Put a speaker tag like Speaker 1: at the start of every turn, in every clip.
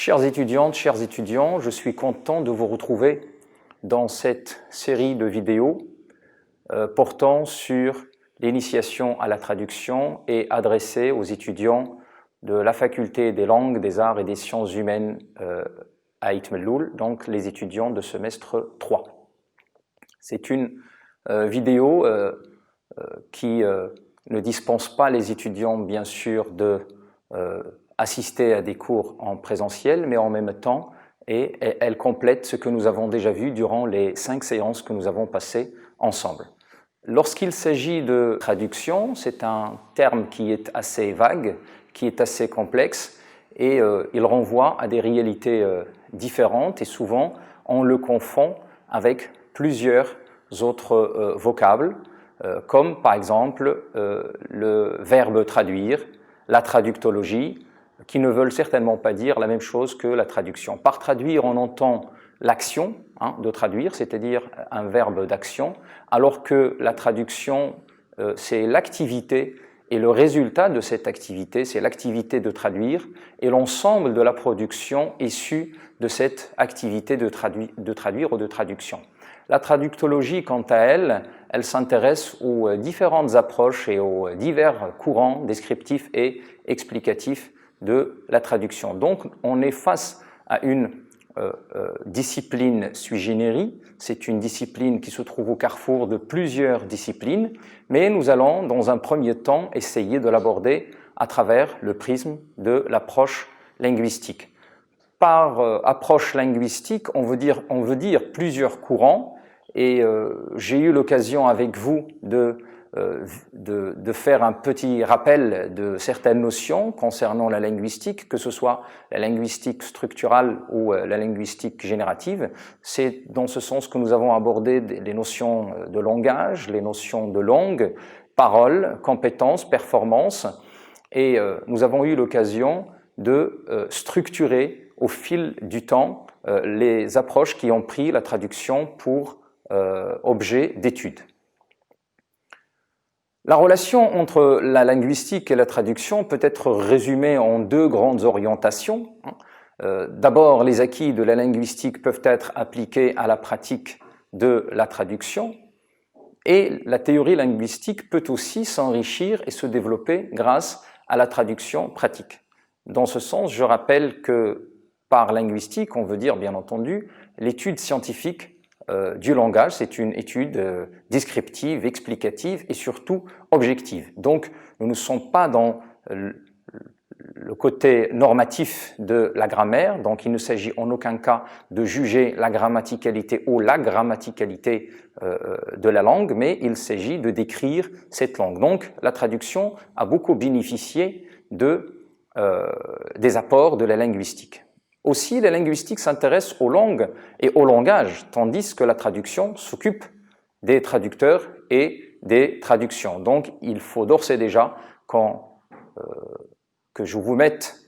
Speaker 1: Chères étudiantes, chers étudiants, je suis content de vous retrouver dans cette série de vidéos portant sur l'initiation à la traduction et adressée aux étudiants de la faculté des langues, des arts et des sciences humaines à Itmelloul, donc les étudiants de semestre 3. C'est une vidéo qui ne dispense pas les étudiants, bien sûr, de assister à des cours en présentiel, mais en même temps, et elle complète ce que nous avons déjà vu durant les 5 séances que nous avons passées ensemble. Lorsqu'il s'agit de traduction, c'est un terme qui est assez vague, qui est assez complexe, et il renvoie à des réalités différentes, et souvent on le confond avec plusieurs autres vocables, comme par exemple le verbe traduire, la traductologie, qui ne veulent certainement pas dire la même chose que la traduction. Par traduire, on entend l'action de traduire, c'est-à-dire un verbe d'action, alors que la traduction, c'est l'activité, et le résultat de cette activité, c'est l'activité de traduire, et l'ensemble de la production issue de cette activité de traduire ou de traduction. La traductologie, quant à elle, elle s'intéresse aux différentes approches et aux divers courants descriptifs et explicatifs de la traduction. Donc, on est face à une discipline sui generis, c'est une discipline qui se trouve au carrefour de plusieurs disciplines, mais nous allons, dans un premier temps, essayer de l'aborder à travers le prisme de l'approche linguistique. Par approche linguistique, on veut dire plusieurs courants, et j'ai eu l'occasion avec vous de faire un petit rappel de certaines notions concernant la linguistique, que ce soit la linguistique structurale ou la linguistique générative. C'est dans ce sens que nous avons abordé les notions de langage, les notions de langue, parole, compétences, performance, et nous avons eu l'occasion de structurer au fil du temps les approches qui ont pris la traduction pour objet d'étude. La relation entre la linguistique et la traduction peut être résumée en deux grandes orientations. D'abord, les acquis de la linguistique peuvent être appliqués à la pratique de la traduction, et la théorie linguistique peut aussi s'enrichir et se développer grâce à la traduction pratique. Dans ce sens, je rappelle que par linguistique, on veut dire bien entendu l'étude scientifique du langage, c'est une étude descriptive, explicative et surtout objective. Donc, nous ne sommes pas dans le côté normatif de la grammaire, donc il ne s'agit en aucun cas de juger la grammaticalité ou la grammaticalité de la langue, mais il s'agit de décrire cette langue. Donc, la traduction a beaucoup bénéficié des apports de la linguistique. Aussi, la linguistique s'intéresse aux langues et au langage, tandis que la traduction s'occupe des traducteurs et des traductions. Donc, il faut d'ores et déjà que je vous mette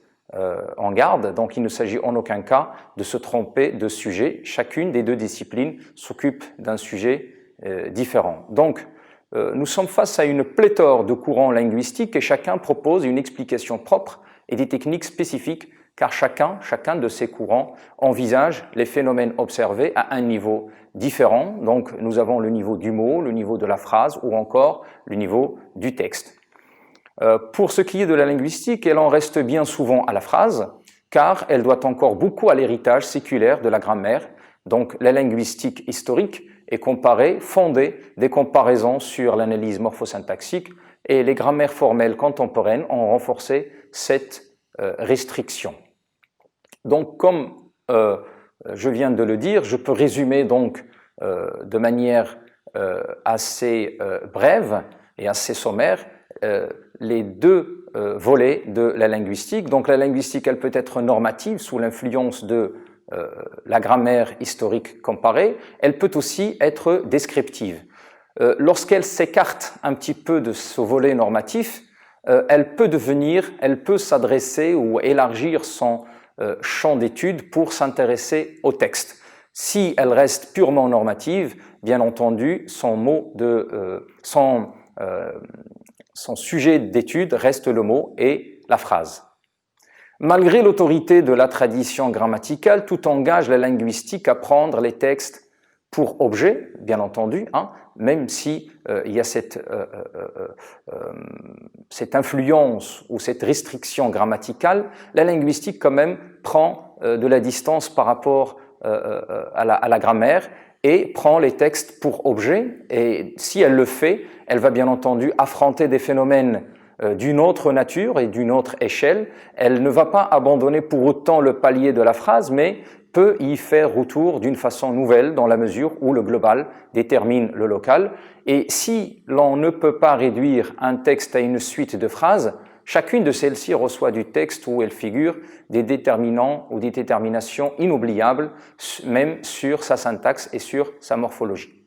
Speaker 1: en garde. Donc, il ne s'agit en aucun cas de se tromper de sujet. Chacune des deux disciplines s'occupe d'un sujet différent. Donc, nous sommes face à une pléthore de courants linguistiques et chacun propose une explication propre et des techniques spécifiques, car chacun de ces courants envisage les phénomènes observés à un niveau différent. Donc, nous avons le niveau du mot, le niveau de la phrase ou encore le niveau du texte. Pour ce qui est de la linguistique, elle en reste bien souvent à la phrase, car elle doit encore beaucoup à l'héritage séculaire de la grammaire. Donc, la linguistique historique est fondée des comparaisons sur l'analyse morphosyntaxique, et les grammaires formelles contemporaines ont renforcé cette restriction. Donc, comme je viens de le dire, je peux résumer donc de manière assez brève et assez sommaire les deux volets de la linguistique. Donc, la linguistique, elle peut être normative sous l'influence de la grammaire historique comparée. Elle peut aussi être descriptive. Lorsqu'elle s'écarte un petit peu de ce volet normatif, elle peut s'adresser ou élargir son champ d'étude pour s'intéresser au texte. Si elle reste purement normative, bien entendu, son sujet d'étude reste le mot et la phrase. Malgré l'autorité de la tradition grammaticale, tout engage la linguistique à prendre les textes pour objet, bien entendu, hein, même si il y a cette influence ou cette restriction grammaticale, la linguistique quand même prend de la distance par rapport à la grammaire et prend les textes pour objet, et si elle le fait, elle va bien entendu affronter des phénomènes d'une autre nature et d'une autre échelle. Elle ne va pas abandonner pour autant le palier de la phrase, mais peut y faire retour d'une façon nouvelle dans la mesure où le global détermine le local. Et si l'on ne peut pas réduire un texte à une suite de phrases, chacune de celles-ci reçoit du texte où elle figure des déterminants ou des déterminations inoubliables, même sur sa syntaxe et sur sa morphologie.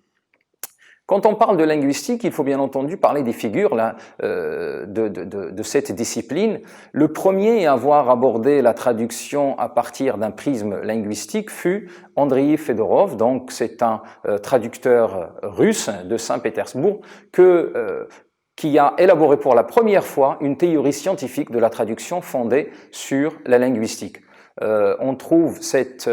Speaker 1: Quand on parle de linguistique, il faut bien entendu parler des figures là, de cette discipline. Le premier à avoir abordé la traduction à partir d'un prisme linguistique fut Andreï Fedorov, donc c'est un traducteur russe de Saint-Pétersbourg qui a élaboré pour la première fois une théorie scientifique de la traduction fondée sur la linguistique. On trouve cette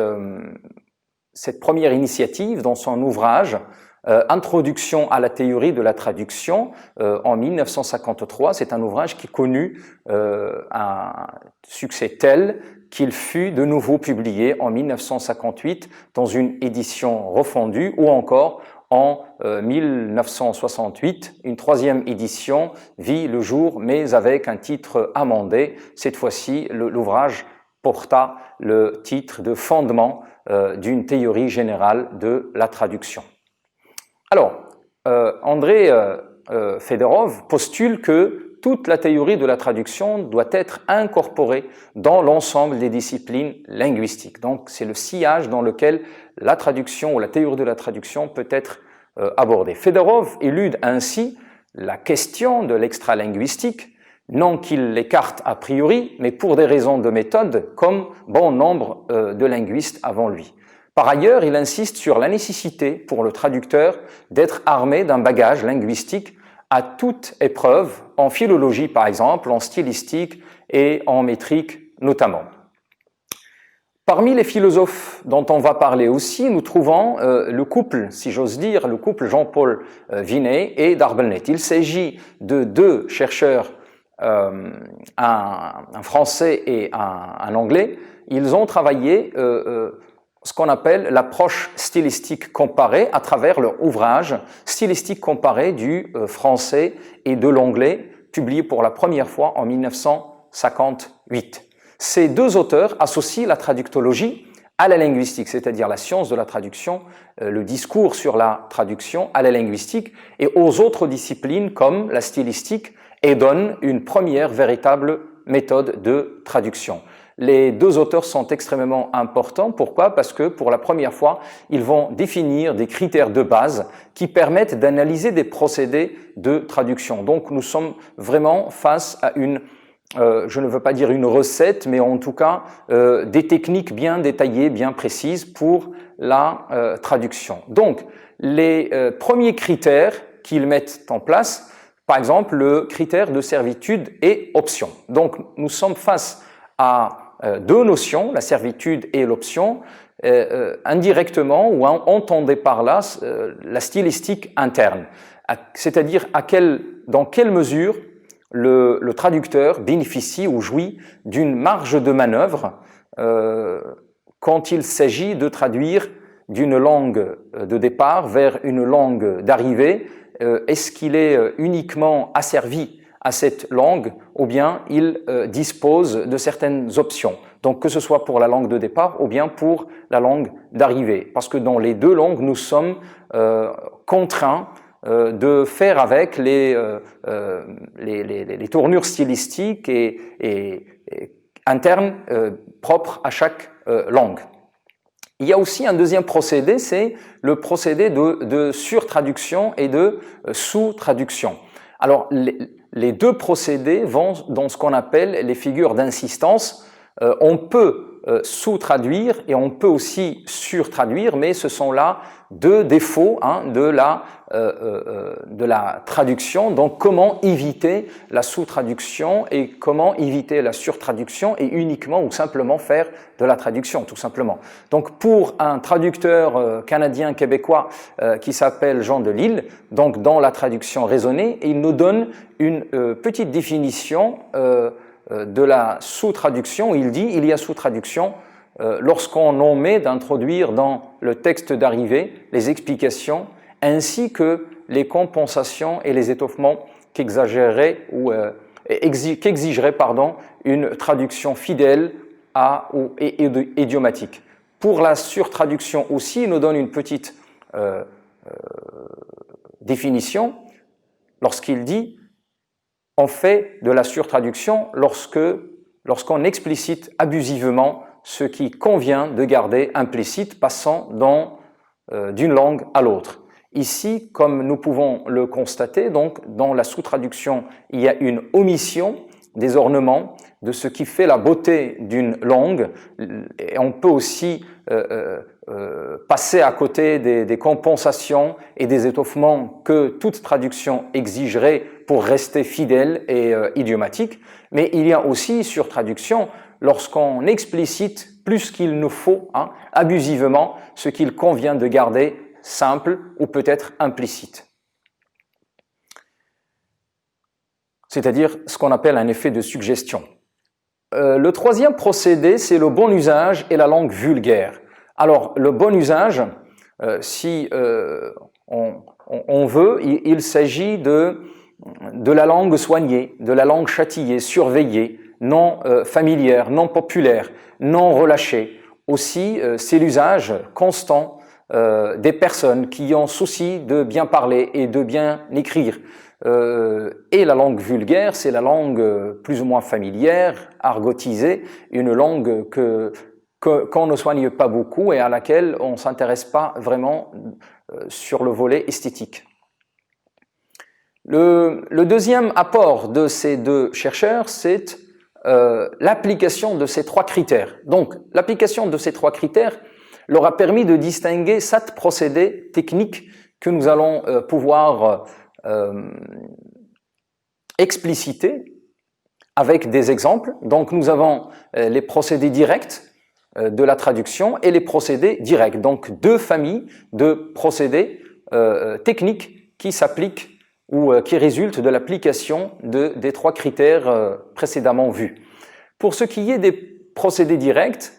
Speaker 1: première initiative dans son ouvrage Introduction à la théorie de la traduction en 1953. C'est un ouvrage qui connut un succès tel qu'il fut de nouveau publié en 1958 dans une édition refondue, ou encore en 1968, une troisième édition vit le jour, mais avec un titre amendé. Cette fois-ci, l'ouvrage porta le titre de Fondement d'une théorie générale de la traduction. Alors, André Fedorov postule que toute la théorie de la traduction doit être incorporée dans l'ensemble des disciplines linguistiques. Donc, c'est le sillage dans lequel la traduction ou la théorie de la traduction peut être abordée. Fedorov élude ainsi la question de l'extralinguistique, non qu'il l'écarte a priori, mais pour des raisons de méthode, comme bon nombre de linguistes avant lui. Par ailleurs, il insiste sur la nécessité pour le traducteur d'être armé d'un bagage linguistique à toute épreuve, en philologie par exemple, en stylistique et en métrique notamment. Parmi les philosophes dont on va parler aussi, nous trouvons le couple, si j'ose dire, le couple Jean-Paul Vinet et d'Arbelnet. Il s'agit de deux chercheurs, un français et un anglais. Ils ont travaillé ce qu'on appelle l'approche stylistique comparée à travers leur ouvrage Stylistique comparée du français et de l'anglais, publié pour la première fois en 1958. Ces deux auteurs associent la traductologie à la linguistique, c'est-à-dire la science de la traduction, le discours sur la traduction à la linguistique et aux autres disciplines comme la stylistique, et donnent une première véritable méthode de traduction. Les deux auteurs sont extrêmement importants. Pourquoi? Parce que pour la première fois, ils vont définir des critères de base qui permettent d'analyser des procédés de traduction. Donc nous sommes vraiment face à une, je ne veux pas dire une recette, mais en tout cas des techniques bien détaillées, bien précises pour la traduction. Donc les premiers critères qu'ils mettent en place, par exemple le critère de servitude et option. Donc nous sommes face à deux notions, la servitude et l'option, indirectement ou entendez par là la stylistique interne, c'est-à-dire dans quelle mesure le traducteur bénéficie ou jouit d'une marge de manœuvre quand il s'agit de traduire d'une langue de départ vers une langue d'arrivée. Est-ce qu'il est uniquement asservi à cette langue, ou bien il dispose de certaines options, donc que ce soit pour la langue de départ ou bien pour la langue d'arrivée, parce que dans les deux langues, nous sommes contraints de faire avec les tournures stylistiques et internes propres à chaque langue. Il y a aussi un deuxième procédé, c'est le procédé de surtraduction et de sous-traduction. Alors, les deux procédés vont dans ce qu'on appelle les figures d'insistance. On peut sous-traduire et on peut aussi sur-traduire, mais ce sont là deux défauts de la traduction. Donc comment éviter la sous-traduction et comment éviter la sur-traduction et uniquement ou simplement faire de la traduction, tout simplement. Donc pour un traducteur canadien-québécois qui s'appelle Jean Delisle, donc dans la traduction raisonnée, il nous donne une petite définition de la sous-traduction. Il dit il y a sous-traduction lorsqu'on omet d'introduire dans le texte d'arrivée les explications ainsi que les compensations et les étoffements qu'exigeraient une traduction fidèle ou idiomatique. Pour la surtraduction aussi, il nous donne une petite définition lorsqu'il dit on fait de la surtraduction lorsqu'on explicite abusivement ce qui convient de garder implicite passant d'une langue à l'autre. Ici, comme nous pouvons le constater, donc dans la sous-traduction, il y a une omission des ornements, de ce qui fait la beauté d'une langue. Et on peut aussi passer à côté des compensations et des étoffements que toute traduction exigerait pour rester fidèle et idiomatique. Mais il y a aussi surtraduction lorsqu'on explicite plus qu'il nous faut, abusivement, ce qu'il convient de garder simple ou peut-être implicite. C'est-à-dire ce qu'on appelle un effet de suggestion. Le troisième procédé, c'est le bon usage et la langue vulgaire. Alors, le bon usage, si on veut, il s'agit de la langue soignée, de la langue châtiée, surveillée, non familière, non populaire, non relâchée. Aussi, c'est l'usage constant des personnes qui ont souci de bien parler et de bien écrire. Et la langue vulgaire, c'est la langue plus ou moins familière, argotisée, une langue qu'on ne soigne pas beaucoup et à laquelle on ne s'intéresse pas vraiment sur le volet esthétique. Le deuxième apport de ces deux chercheurs, c'est l'application de ces trois critères. Donc, l'application de ces trois critères leur a permis de distinguer 7 procédés techniques que nous allons pouvoir expliciter avec des exemples. Donc, nous avons les procédés directs de la traduction et les procédés directs. Donc, 2 familles de procédés techniques qui s'appliquent ou qui résultent de l'application des 3 critères précédemment vus. Pour ce qui est des procédés directs,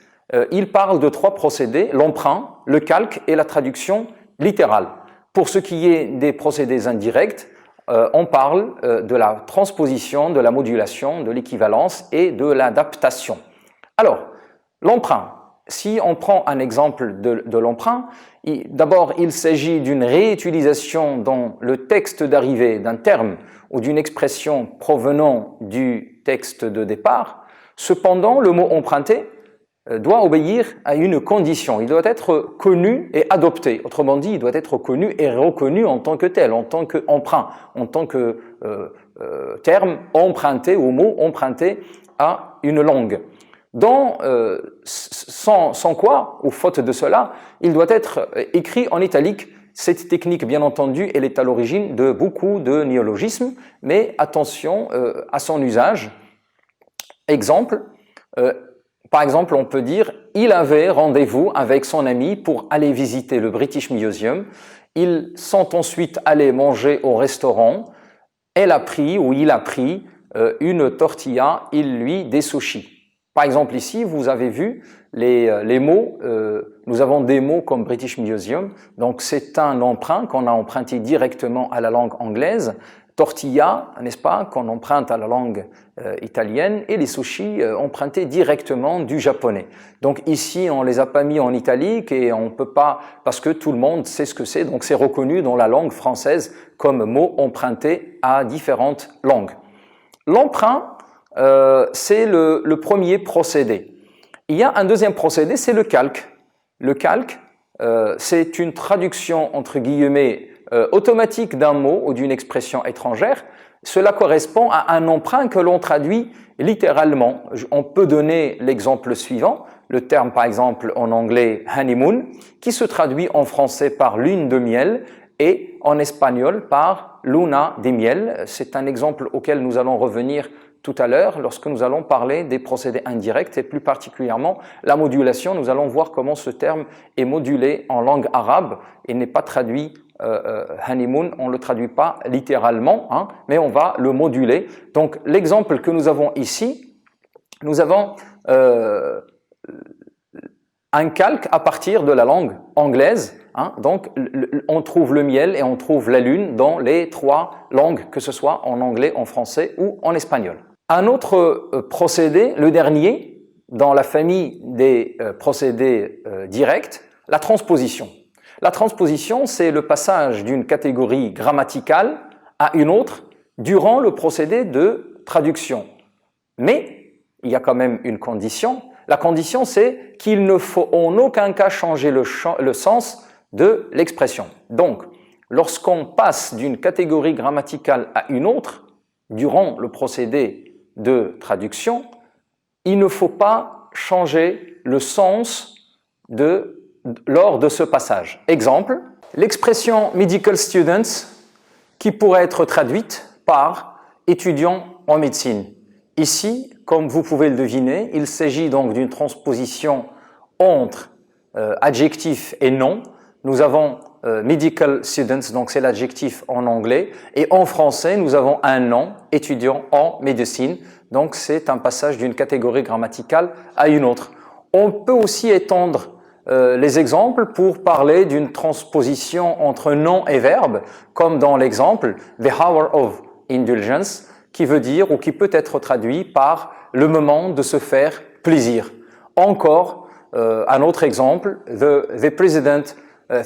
Speaker 1: il parle de 3 procédés, l'emprunt, le calque et la traduction littérale. Pour ce qui est des procédés indirects, on parle de la transposition, de la modulation, de l'équivalence et de l'adaptation. Alors, l'emprunt. Si on prend un exemple de l'emprunt, d'abord, il s'agit d'une réutilisation dans le texte d'arrivée d'un terme ou d'une expression provenant du texte de départ. Cependant, le mot emprunté doit obéir à une condition. Il doit être connu et adopté. Autrement dit, il doit être connu et reconnu en tant que tel, en tant qu'emprunt, en tant que terme emprunté ou mot emprunté à une langue. Sans quoi, ou faute de cela, il doit être écrit en italique. Cette technique, bien entendu, elle est à l'origine de beaucoup de néologismes, mais attention à son usage. Exemple, par exemple, on peut dire « Il avait rendez-vous avec son ami pour aller visiter le British Museum. Ils sont ensuite allés manger au restaurant. Elle a pris, ou il a pris, une tortilla, il lui des sushis. » Par exemple, ici, vous avez vu les mots, nous avons des mots comme British Museum, donc c'est un emprunt qu'on a emprunté directement à la langue anglaise, tortilla, n'est-ce pas, qu'on emprunte à la langue italienne, et les sushis empruntés directement du japonais. Donc ici, on les a pas mis en italique et on peut pas, parce que tout le monde sait ce que c'est, donc c'est reconnu dans la langue française comme mot emprunté à différentes langues. L'emprunt, c'est le premier procédé. Il y a un deuxième procédé, c'est le calque. Le calque, c'est une traduction entre guillemets automatique d'un mot ou d'une expression étrangère, cela correspond à un emprunt que l'on traduit littéralement. On peut donner l'exemple suivant, le terme par exemple en anglais honeymoon, qui se traduit en français par lune de miel et en espagnol par luna de miel. C'est un exemple auquel nous allons revenir tout à l'heure lorsque nous allons parler des procédés indirects et plus particulièrement la modulation. Nous allons voir comment ce terme est modulé en langue arabe et n'est pas traduit honeymoon, on ne le traduit pas littéralement, hein, mais on va le moduler. Donc l'exemple que nous avons ici, nous avons un calque à partir de la langue anglaise. Hein, donc on trouve le miel et on trouve la lune dans les trois langues, que ce soit en anglais, en français ou en espagnol. Un autre procédé, le dernier, dans la famille des procédés directs, la transposition. La transposition, c'est le passage d'une catégorie grammaticale à une autre durant le procédé de traduction. Mais il y a quand même une condition. La condition, c'est qu'il ne faut en aucun cas changer le sens de l'expression. Donc, lorsqu'on passe d'une catégorie grammaticale à une autre, durant le procédé de traduction, il ne faut pas changer le sens lors de ce passage. Exemple, l'expression medical students qui pourrait être traduite par étudiants en médecine. Ici, comme vous pouvez le deviner, il s'agit donc d'une transposition entre adjectif et nom. Nous avons medical students, donc c'est l'adjectif en anglais, et en français, nous avons un nom, étudiant en médecine, donc c'est un passage d'une catégorie grammaticale à une autre. On peut aussi étendre les exemples pour parler d'une transposition entre nom et verbe, comme dans l'exemple « the hour of indulgence », qui veut dire ou qui peut être traduit par « le moment de se faire plaisir ». Encore, un autre exemple, « the president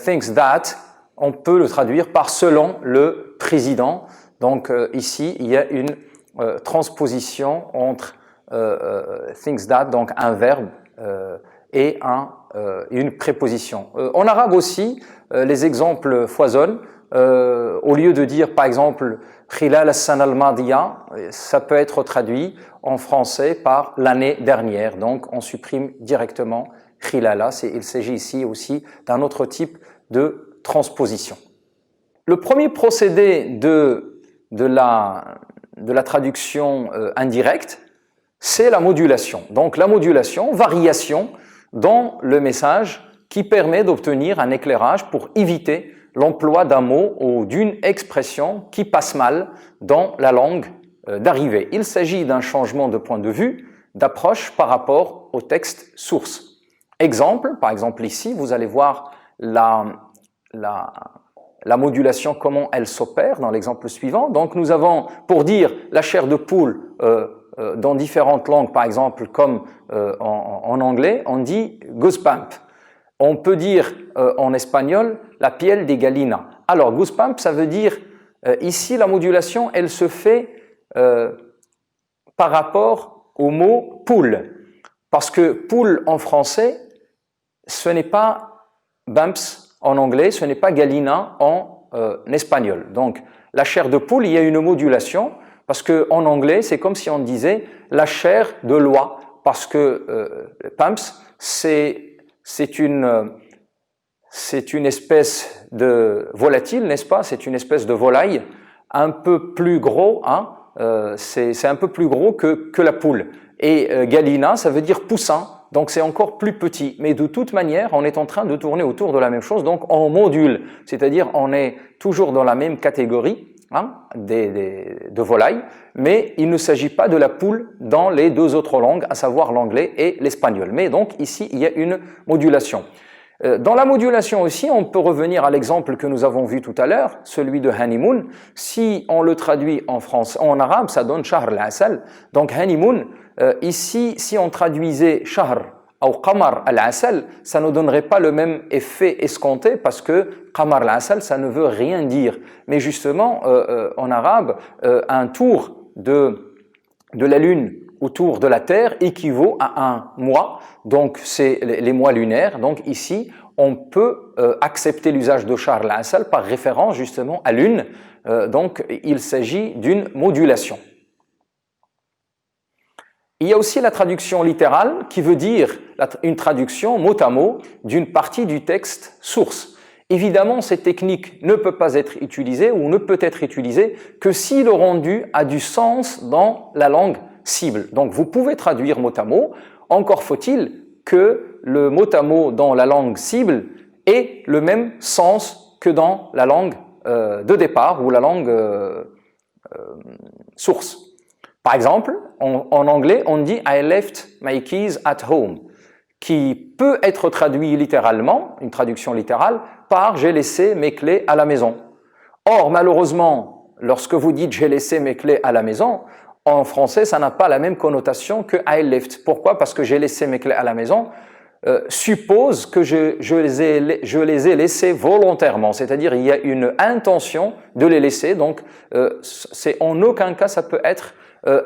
Speaker 1: thinks that », on peut le traduire par « selon le président ». Donc ici, il y a une transposition entre « thinks that », donc un verbe, et une préposition. En arabe aussi, les exemples foisonnent. Au lieu de dire par exemple « khilal as-sana al-madiya », ça peut être traduit en français par « l'année dernière ». Donc on supprime directement « khilala ». Il s'agit ici aussi d'un autre type de transposition. Le premier procédé de la traduction indirecte, c'est la modulation. Donc la modulation, variation dans le message qui permet d'obtenir un éclairage pour éviter l'emploi d'un mot ou d'une expression qui passe mal dans la langue d'arrivée. Il s'agit d'un changement de point de vue, d'approche par rapport au texte source. Exemple, par exemple ici, vous allez voir la modulation, comment elle s'opère dans l'exemple suivant. Donc nous avons, pour dire la chair de poule dans différentes langues, par exemple comme en anglais, on dit goosebump. On peut dire en espagnol la piel de gallina. Alors goosebump, ça veut dire, ici la modulation, elle se fait par rapport au mot poule. Parce que poule en français, ce n'est pas bumps en anglais, ce n'est pas gallina en espagnol. Donc la chair de poule, il y a une modulation. Parce qu'en anglais, c'est comme si on disait la chair de l'oie, parce que pumps, c'est une espèce de volatile, n'est-ce pas? C'est une espèce de volaille, un peu plus gros, hein? C'est un peu plus gros que la poule. Et gallina, ça veut dire poussin, donc c'est encore plus petit. Mais de toute manière, on est en train de tourner autour de la même chose, donc on module, c'est-à-dire on est toujours dans la même catégorie, hein, de volailles, mais il ne s'agit pas de la poule dans les deux autres langues, à savoir l'anglais et l'espagnol. Mais donc ici, il y a une modulation. Dans la modulation aussi, on peut revenir à l'exemple que nous avons vu tout à l'heure, celui de honeymoon. Si on le traduit en français, en arabe, ça donne shahr al-asal. Donc honeymoon, ici, si on traduisait shahr ou qamar al-asal, ça ne donnerait pas le même effet escompté parce que qamar al-asal, ça ne veut rien dire. Mais justement, en arabe, un tour de la lune autour de la Terre équivaut à un mois, donc c'est les mois lunaires. Donc ici, on peut accepter l'usage de Charles Hassel par référence justement à l'une. Donc, il s'agit d'une modulation. Il y a aussi la traduction littérale qui veut dire une traduction mot à mot d'une partie du texte source. Évidemment, cette technique ne peut pas être utilisée ou ne peut être utilisée que si le rendu a du sens dans la langue cible. Donc, vous pouvez traduire mot à mot, encore faut-il que le mot à mot dans la langue cible ait le même sens que dans la langue de départ ou la langue source. Par exemple, en anglais, on dit « I left my keys at home », qui peut être traduit littéralement, une traduction littérale, par « j'ai laissé mes clés à la maison ». Or, malheureusement, lorsque vous dites « j'ai laissé mes clés à la maison », en français, ça n'a pas la même connotation que « I left ». Pourquoi? Parce que « j'ai laissé mes clés à la maison » suppose que je les ai laissés volontairement, c'est-à-dire il y a une intention de les laisser, donc c'est en aucun cas ça peut être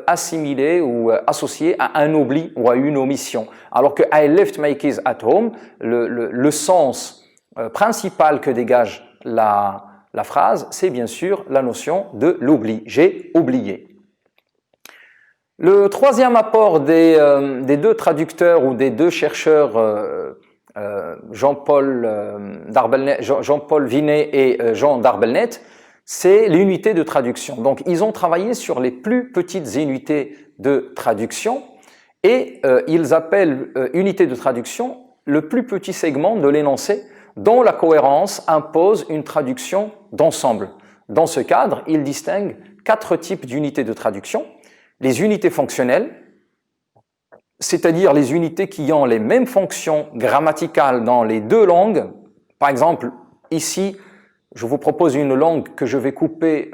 Speaker 1: assimilé ou associé à un oubli ou à une omission. Alors que « I left my keys at home », le sens principal que dégage la phrase, c'est bien sûr la notion de l'oubli. J'ai oublié. Le troisième apport des deux traducteurs ou des deux chercheurs, Jean-Paul Vinet et Jean Darbelnet, c'est l'unité de traduction. Donc, ils ont travaillé sur les plus petites unités de traduction et ils appellent unité de traduction le plus petit segment de l'énoncé dont la cohérence impose une traduction d'ensemble. Dans ce cadre, ils distinguent 4 types d'unités de traduction. Les unités fonctionnelles, c'est-à-dire les unités qui ont les mêmes fonctions grammaticales dans les deux langues. Par exemple, ici, je vous propose une langue que je vais couper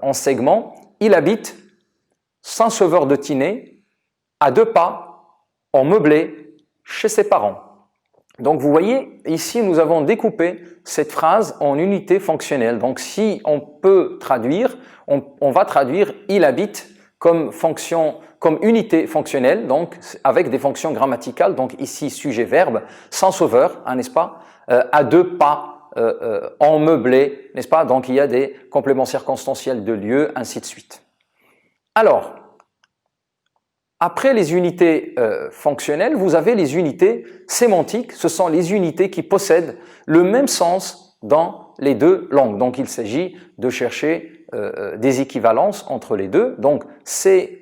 Speaker 1: en segments. Il habite Saint-Sauveur-de-Tinée, à 2 pas, en meublé, chez ses parents. Donc vous voyez, ici nous avons découpé cette phrase en unités fonctionnelles. Donc si on peut traduire, on va traduire « il habite » comme unité fonctionnelle, donc avec des fonctions grammaticales, donc ici sujet-verbe, Saint-Sauveur, hein, n'est-ce pas, à 2 pas, en meublé, n'est-ce pas, donc il y a des compléments circonstanciels de lieu, ainsi de suite. Alors, après les unités fonctionnelles, vous avez les unités sémantiques, ce sont les unités qui possèdent le même sens dans les deux langues. Donc il s'agit de chercher des équivalences entre les deux. Donc ces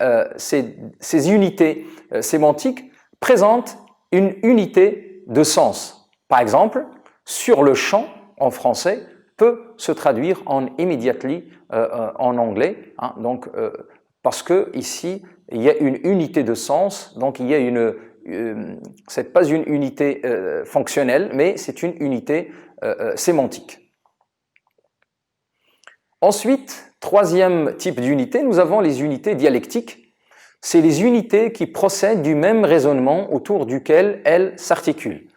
Speaker 1: unités sémantiques présentent une unité de sens. Par exemple, sur le champ en français peut se traduire en immediately en anglais, hein, donc parce que ici il y a une unité de sens, donc il y a c'est pas une unité fonctionnelle, mais c'est une unité sémantique. Ensuite, troisième type d'unité, nous avons les unités dialectiques. C'est les unités qui procèdent du même raisonnement autour duquel elles s'articulent.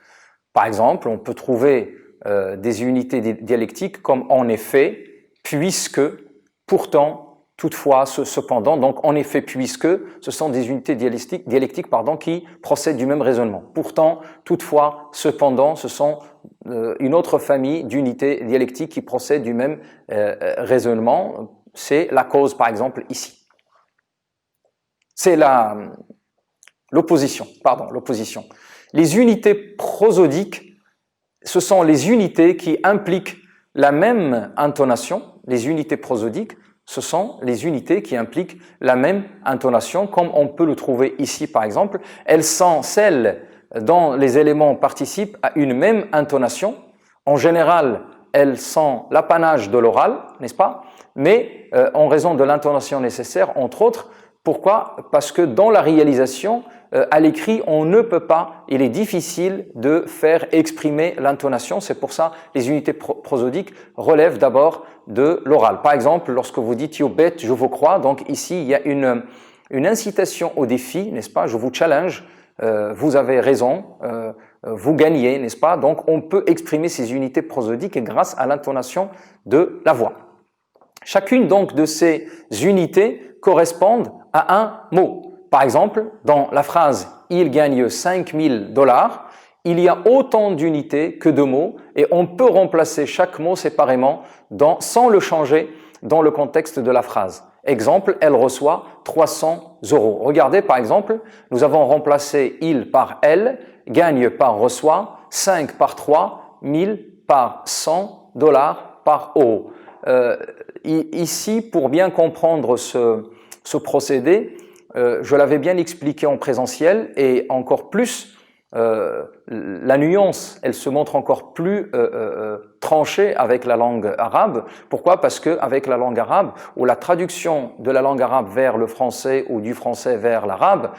Speaker 1: Par exemple, on peut trouver des unités dialectiques comme en effet, puisque, pourtant, toutefois, cependant. Donc en effet, puisque, ce sont des unités dialectiques qui procèdent du même raisonnement. Pourtant, toutefois, cependant, ce sont une autre famille d'unités dialectiques qui procèdent du même raisonnement. C'est la cause, par exemple, ici. C'est l'opposition. Les unités prosodiques, ce sont les unités qui impliquent la même intonation. Les unités prosodiques, ce sont les unités qui impliquent la même intonation, comme on peut le trouver ici, par exemple. Elles sont celles dont les éléments participent à une même intonation. En général, elles sont l'apanage de l'oral, n'est-ce pas? Mais en raison de l'intonation nécessaire, entre autres. Pourquoi? Parce que dans la réalisation, à l'écrit, on ne peut pas, il est difficile de faire exprimer l'intonation. C'est pour ça les unités prosodiques relèvent d'abord de l'oral. Par exemple, lorsque vous dites « you bet », je vous crois, donc ici il y a une incitation au défi, n'est-ce pas? Je vous challenge, vous avez raison, vous gagnez, n'est-ce pas? Donc on peut exprimer ces unités prosodiques grâce à l'intonation de la voix. Chacune donc de ces unités correspondent à un mot. Par exemple, dans la phrase « il gagne 5 000 $», il y a autant d'unités que de mots et on peut remplacer chaque mot séparément sans le changer dans le contexte de la phrase. Exemple, elle reçoit 300 euros. Regardez par exemple, nous avons remplacé il par elle, gagne par reçoit, 5 par 3, 1000 par 100, dollars par euro. Ici, pour bien comprendre ce procédé, je l'avais bien expliqué en présentiel et encore plus, la nuance, elle se montre encore plus tranchée avec la langue arabe. Pourquoi? Parce qu'avec la langue arabe, ou la traduction de la langue arabe vers le français ou du français vers l'arabe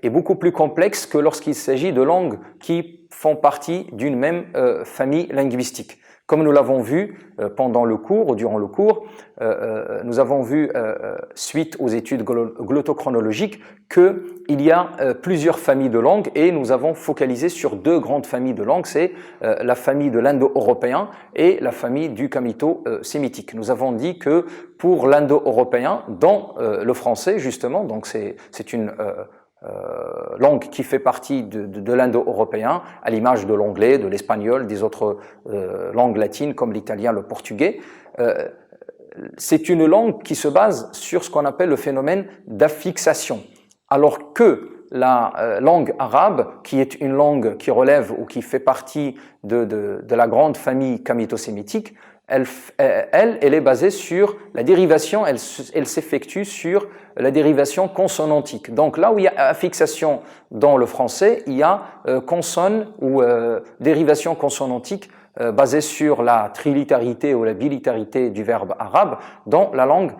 Speaker 1: est beaucoup plus complexe que lorsqu'il s'agit de langues qui font partie d'une même famille linguistique. Comme nous l'avons vu pendant le cours ou durant le cours, nous avons vu, suite aux études glottochronologiques, qu'il y a plusieurs familles de langues et nous avons focalisé sur deux grandes familles de langues, c'est la famille de l'indo-européen et la famille du camito-sémitique. Nous avons dit que pour l'indo-européen, dans le français justement, donc c'est une langue qui fait partie de l'indo-européen, à l'image de l'anglais, de l'espagnol, des autres langues latines comme l'italien, le portugais. C'est une langue qui se base sur ce qu'on appelle le phénomène d'affixation, alors que la langue arabe, qui est une langue qui relève ou qui fait partie de la grande famille camito-sémitique, elle est basée sur la dérivation, elle s'effectue sur la dérivation consonantique. Donc là où il y a affixation dans le français, il y a consonne ou dérivation consonantique basée sur la trilitérité ou la bilitarité du verbe arabe dans la langue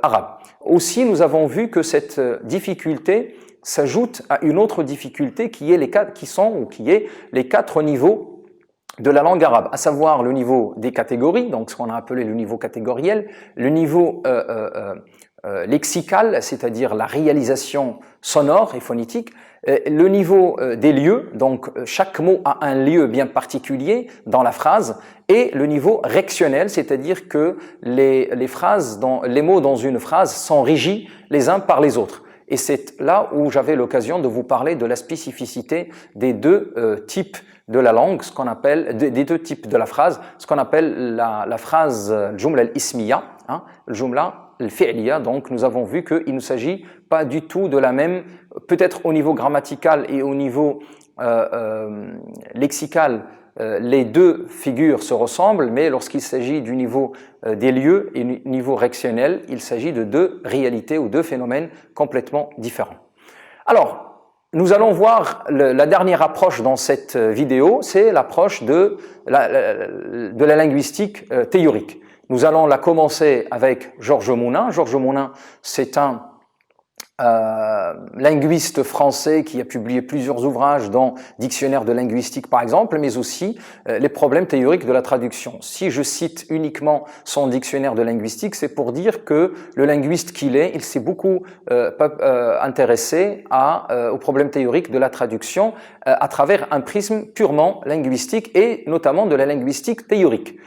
Speaker 1: arabe. Aussi, nous avons vu que cette difficulté s'ajoute à une autre difficulté qui est les quatre niveaux de la langue arabe, à savoir le niveau des catégories, donc ce qu'on a appelé le niveau catégoriel, le niveau lexical, c'est-à-dire la réalisation sonore et phonétique, le niveau des lieux, donc chaque mot a un lieu bien particulier dans la phrase, et le niveau rectionnel, c'est-à-dire que les mots dans une phrase sont régis les uns par les autres. Et c'est là où j'avais l'occasion de vous parler de la spécificité des deux types de la langue, ce qu'on appelle des deux types de la phrase, ce qu'on appelle la phrase al-jumla al-ismiya, al-jumla al-fi'liya. Donc nous avons vu qu'il ne s'agit pas du tout de la même, peut-être au niveau grammatical et au niveau lexical, les deux figures se ressemblent, mais lorsqu'il s'agit du niveau des lieux et du niveau rectionnel, il s'agit de deux réalités ou deux phénomènes complètement différents. Alors, nous allons voir la dernière approche dans cette vidéo, c'est l'approche de la linguistique théorique. Nous allons la commencer avec Georges Mounin. Georges Mounin, c'est un linguiste français qui a publié plusieurs ouvrages dans Dictionnaire de linguistique par exemple, mais aussi les problèmes théoriques de la traduction. Si je cite uniquement son Dictionnaire de linguistique, c'est pour dire que le linguiste qu'il est, il s'est beaucoup intéressé aux problèmes théoriques de la traduction à travers un prisme purement linguistique et notamment de la linguistique théorique.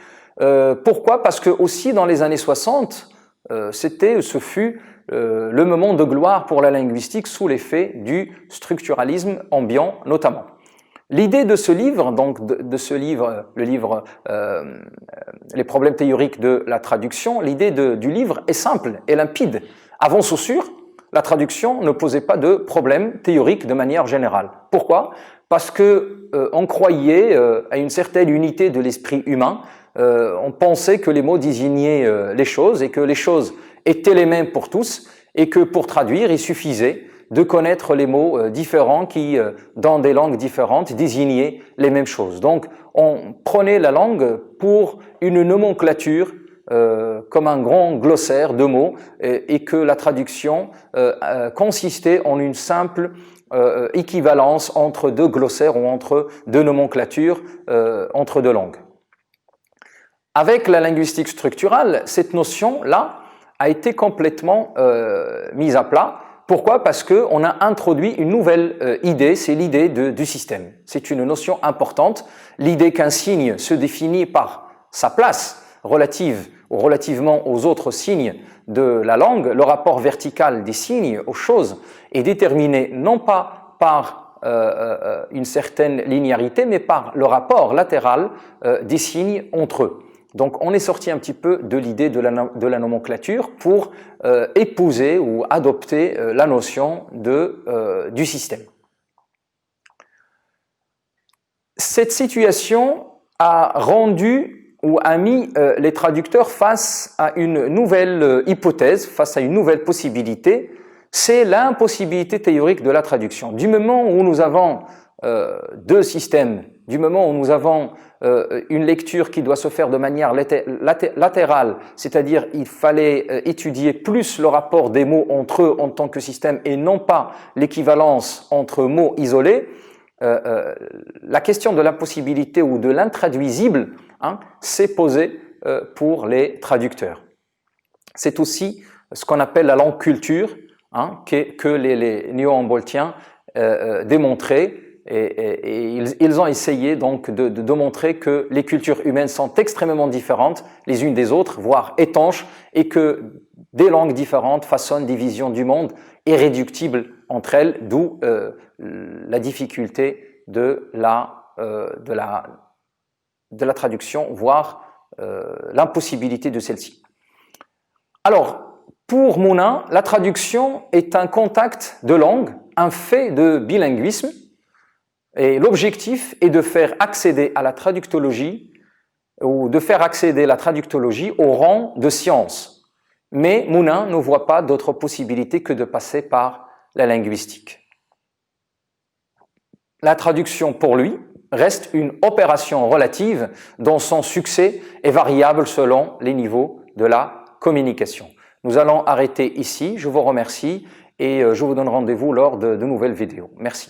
Speaker 1: Pourquoi? Parce que aussi dans les années 60, ce fut le moment de gloire pour la linguistique sous l'effet du structuralisme ambiant notamment. L'idée de ce livre, donc le livre Les problèmes théoriques de la traduction, l'idée du livre est simple et limpide. Avant Saussure, la traduction ne posait pas de problème théorique de manière générale. Pourquoi? Parce que on croyait à une certaine unité de l'esprit humain. On pensait que les mots désignaient les choses et que les choses étaient les mêmes pour tous et que pour traduire, il suffisait de connaître les mots différents qui, dans des langues différentes, désignaient les mêmes choses. Donc, on prenait la langue pour une nomenclature comme un grand glossaire de mots et que la traduction consistait en une simple équivalence entre deux glossaires ou entre deux nomenclatures entre deux langues. Avec la linguistique structurale, cette notion-là a été complètement mise à plat. Pourquoi? Parce qu'on a introduit une nouvelle idée, c'est l'idée du système. C'est une notion importante, l'idée qu'un signe se définit par sa place relativement aux autres signes de la langue. Le rapport vertical des signes aux choses est déterminé non pas par une certaine linéarité, mais par le rapport latéral des signes entre eux. Donc on est sorti un petit peu de l'idée de la nomenclature pour épouser ou adopter la notion du système. Cette situation a rendu ou a mis les traducteurs face à une nouvelle hypothèse, face à une nouvelle possibilité, c'est l'impossibilité théorique de la traduction. Du moment où nous avons deux systèmes, du moment où nous avons une lecture qui doit se faire de manière latérale, c'est-à-dire il fallait étudier plus le rapport des mots entre eux en tant que système et non pas l'équivalence entre mots isolés, la question de l'impossibilité ou de l'intraduisible s'est posée pour les traducteurs. C'est aussi ce qu'on appelle la langue culture que les néo-humboldtiens démontraient et ils ont essayé donc de montrer que les cultures humaines sont extrêmement différentes les unes des autres, voire étanches, et que des langues différentes façonnent des visions du monde irréductibles entre elles, d'où la difficulté de la traduction, voire l'impossibilité de celle-ci. Alors, pour Mounin, la traduction est un contact de langue, un fait de bilinguisme, et l'objectif est de faire accéder à la traductologie ou de faire accéder la traductologie au rang de science. Mais Mounin ne voit pas d'autre possibilité que de passer par la linguistique. La traduction, pour lui, reste une opération relative dont son succès est variable selon les niveaux de la communication. Nous allons arrêter ici. Je vous remercie et je vous donne rendez-vous lors de nouvelles vidéos. Merci.